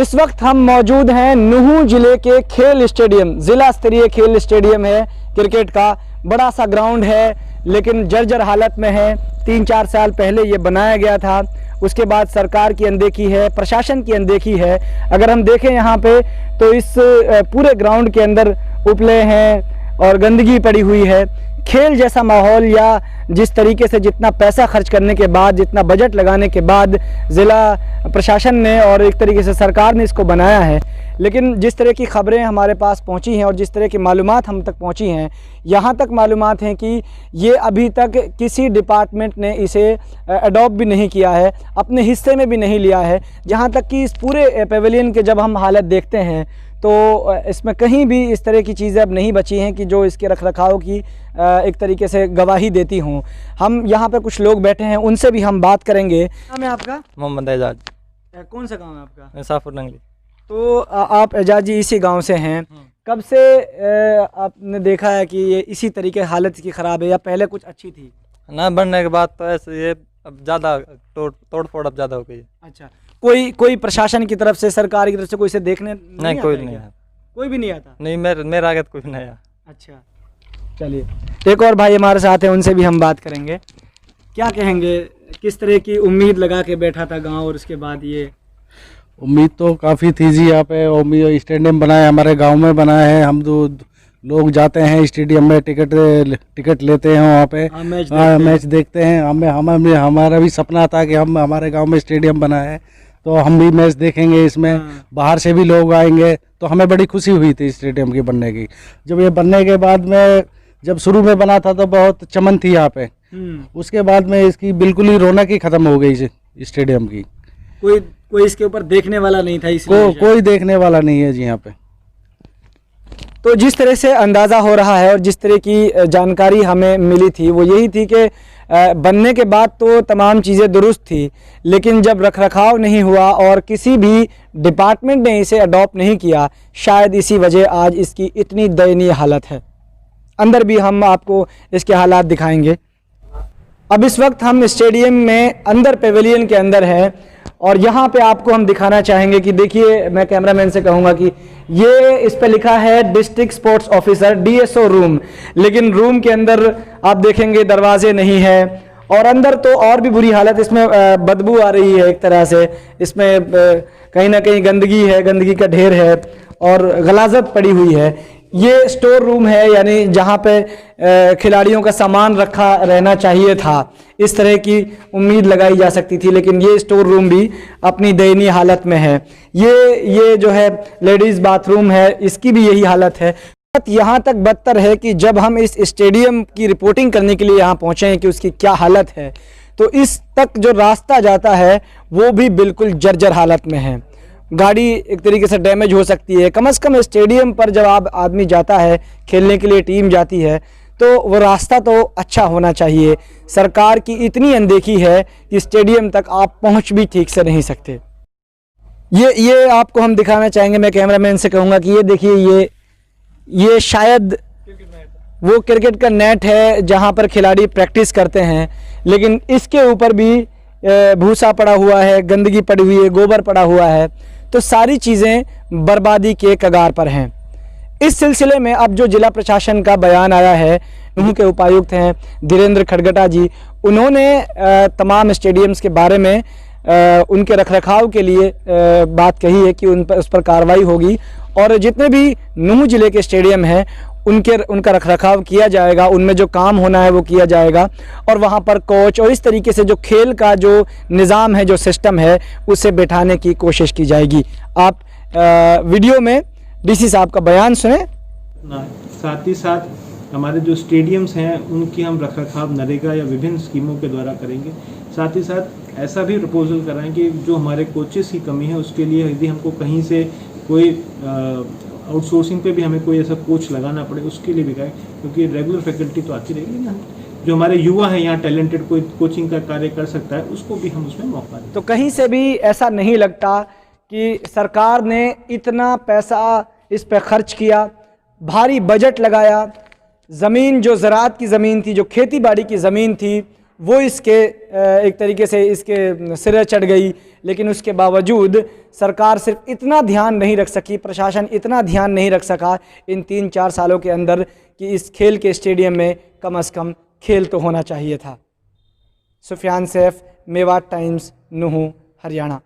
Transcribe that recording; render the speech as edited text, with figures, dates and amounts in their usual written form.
इस वक्त हम मौजूद हैं नूंह जिले के खेल स्टेडियम, ज़िला स्तरीय खेल स्टेडियम है क्रिकेट का। बड़ा सा ग्राउंड है लेकिन जर्जर हालत में है। 3-4 साल पहले ये बनाया गया था, उसके बाद सरकार की अनदेखी है, प्रशासन की अनदेखी है। अगर हम देखें यहाँ पे तो इस पूरे ग्राउंड के अंदर उपले हैं और गंदगी पड़ी हुई है। खेल जैसा माहौल या जिस तरीके से जितना पैसा खर्च करने के बाद, जितना बजट लगाने के बाद ज़िला प्रशासन ने और एक तरीके से सरकार ने इसको बनाया है, लेकिन जिस तरह की ख़बरें हमारे पास पहुंची हैं और जिस तरह की मालूमात हम तक पहुंची हैं, यहाँ तक मालूमात हैं कि ये अभी तक किसी डिपार्टमेंट ने इसे अडॉप्ट भी नहीं किया है, अपने हिस्से में भी नहीं लिया है। जहाँ तक कि इस पूरे पेवेलियन के जब हम हालत देखते हैं तो इसमें कहीं भी इस तरह की चीज़ें अब नहीं बची हैं कि जो इसके रखरखाव की एक तरीके से गवाही देती हूँ। हम यहाँ पे कुछ लोग बैठे हैं, उनसे भी हम बात करेंगे। नाम है आपका? मोहम्मद एजाज। कौन सा गांव है आपका? साफुर नंगली। तो आप एजाज जी इसी गांव से हैं। कब से आपने देखा है कि ये इसी तरीके हालत की ख़राब है या पहले कुछ अच्छी थी? ना बनने के बाद तो ऐसे ये अब ज़्यादा तोड़ फोड़ अब ज़्यादा हो गई है। अच्छा, कोई प्रशासन की तरफ से, सरकार की तरफ से कोई से देखने नहीं? कोई नहीं आता। कोई भी नहीं आता? नहीं, मेरे आगे तो कोई नहीं आया। अच्छा, चलिए एक और भाई हमारे साथ हैं, उनसे भी हम बात करेंगे। क्या कहेंगे, किस तरह की उम्मीद लगा के बैठा था गांव और उसके बाद ये? उम्मीद तो काफ़ी थी जी। यहाँ पे उम्मीद स्टेडियम बनाए, हमारे गांव में बनाए हैं। हम लोग जाते हैं स्टेडियम में, टिकट लेते हैं, वहाँ पे मैच देखते हैं। हमारा भी सपना था कि हम हमारे गांव में स्टेडियम बना है तो हम भी मैच देखेंगे इसमें। बाहर से भी लोग आएंगे तो हमें बड़ी खुशी हुई थी स्टेडियम की बनने की। जब ये बनने के बाद में, जब शुरू में बना था तो बहुत चमन थी यहाँ पे, उसके बाद में इसकी बिल्कुल ही रौनक ही ख़त्म हो गई स्टेडियम की। कोई इसके ऊपर देखने वाला नहीं था, इसलिए कोई देखने वाला नहीं है जी यहाँ पे। तो जिस तरह से अंदाज़ा हो रहा है और जिस तरह की जानकारी हमें मिली थी वो यही थी कि बनने के बाद तो तमाम चीज़ें दुरुस्त थी, लेकिन जब रखरखाव नहीं हुआ और किसी भी डिपार्टमेंट ने इसे अडॉप्ट नहीं किया, शायद इसी वजह आज इसकी इतनी दयनीय हालत है। अंदर भी हम आपको इसके हालात दिखाएंगे। अब इस वक्त हम स्टेडियम में अंदर पेवेलियन के अंदर हैं और यहाँ पे आपको हम दिखाना चाहेंगे कि देखिए, मैं कैमरामैन से कहूँगा कि ये इस पे लिखा है district sports officer DSO room, लेकिन रूम के अंदर आप देखेंगे दरवाजे नहीं है और अंदर तो और भी बुरी हालत, इसमें बदबू आ रही है एक तरह से। इसमें कहीं ना कहीं गंदगी है, गंदगी का ढेर है और गलाजत पड़ी हुई है। ये स्टोर रूम है, यानी जहाँ पे खिलाड़ियों का सामान रखा रहना चाहिए था, इस तरह की उम्मीद लगाई जा सकती थी, लेकिन ये स्टोर रूम भी अपनी दयनीय हालत में है। ये जो है लेडीज़ बाथरूम है, इसकी भी यही हालत है। यहाँ तक बदतर है कि जब हम इस स्टेडियम की रिपोर्टिंग करने के लिए यहाँ पहुँचे हैं कि उसकी क्या हालत है, तो इस तक जो रास्ता जाता है वो भी बिल्कुल जर्जर हालत में है। गाड़ी एक तरीके से डैमेज हो सकती है। कम से कम स्टेडियम पर जब आदमी जाता है खेलने के लिए, टीम जाती है, तो वो रास्ता तो अच्छा होना चाहिए। सरकार की इतनी अनदेखी है कि स्टेडियम तक आप पहुंच भी ठीक से नहीं सकते। ये आपको हम दिखाना चाहेंगे। मैं कैमरामैन से कहूँगा कि ये देखिए, ये शायद वो क्रिकेट का नेट है जहाँ पर खिलाड़ी प्रैक्टिस करते हैं, लेकिन इसके ऊपर भी भूसा पड़ा हुआ है, गंदगी पड़ी हुई है, गोबर पड़ा हुआ है, तो सारी चीज़ें बर्बादी के कगार पर हैं। इस सिलसिले में अब जो जिला प्रशासन का बयान आया है, नूंह के उपायुक्त हैं धीरेन्द्र खड़गटा जी, उन्होंने तमाम स्टेडियम्स के बारे में उनके रखरखाव के लिए बात कही है कि उस पर कार्रवाई होगी और जितने भी नूंह जिले के स्टेडियम हैं उनका रखरखाव किया जाएगा, उनमें जो काम होना है वो किया जाएगा और वहाँ पर कोच और इस तरीके से जो खेल का जो निज़ाम है, जो सिस्टम है, उसे बैठाने की कोशिश की जाएगी। आप वीडियो में DC साहब का बयान सुने। साथ ही साथ हमारे जो स्टेडियम्स हैं उनकी हम रखरखाव नरेगा या विभिन्न स्कीमों के द्वारा करेंगे। साथ ही साथ ऐसा भी प्रपोजल कराएं कि जो हमारे कोचेस की कमी है उसके लिए यदि हमको कहीं से कोई आउटसोर्सिंग पे भी हमें कोई ऐसा कोच लगाना पड़े, उसके लिए भी करें, क्योंकि रेगुलर फैकल्टी तो आती रहेगी ना। जो हमारे युवा हैं यहाँ टैलेंटेड, कोई कोचिंग का कार्य कर सकता है, उसको भी हम उसमें मौका दें। तो कहीं से भी ऐसा नहीं लगता कि सरकार ने इतना पैसा इस पर खर्च किया, भारी बजट लगाया, ज़मीन जो ज़राअत की ज़मीन थी, जो खेती बाड़ी की ज़मीन थी, वो इसके एक तरीके से इसके सिरे चढ़ गई, लेकिन उसके बावजूद सरकार सिर्फ इतना ध्यान नहीं रख सकी, प्रशासन इतना ध्यान नहीं रख सका इन 3-4 सालों के अंदर कि इस खेल के स्टेडियम में कम से कम खेल तो होना चाहिए था। सुफियान सैफ, मेवात टाइम्स, नूहू, हरियाणा।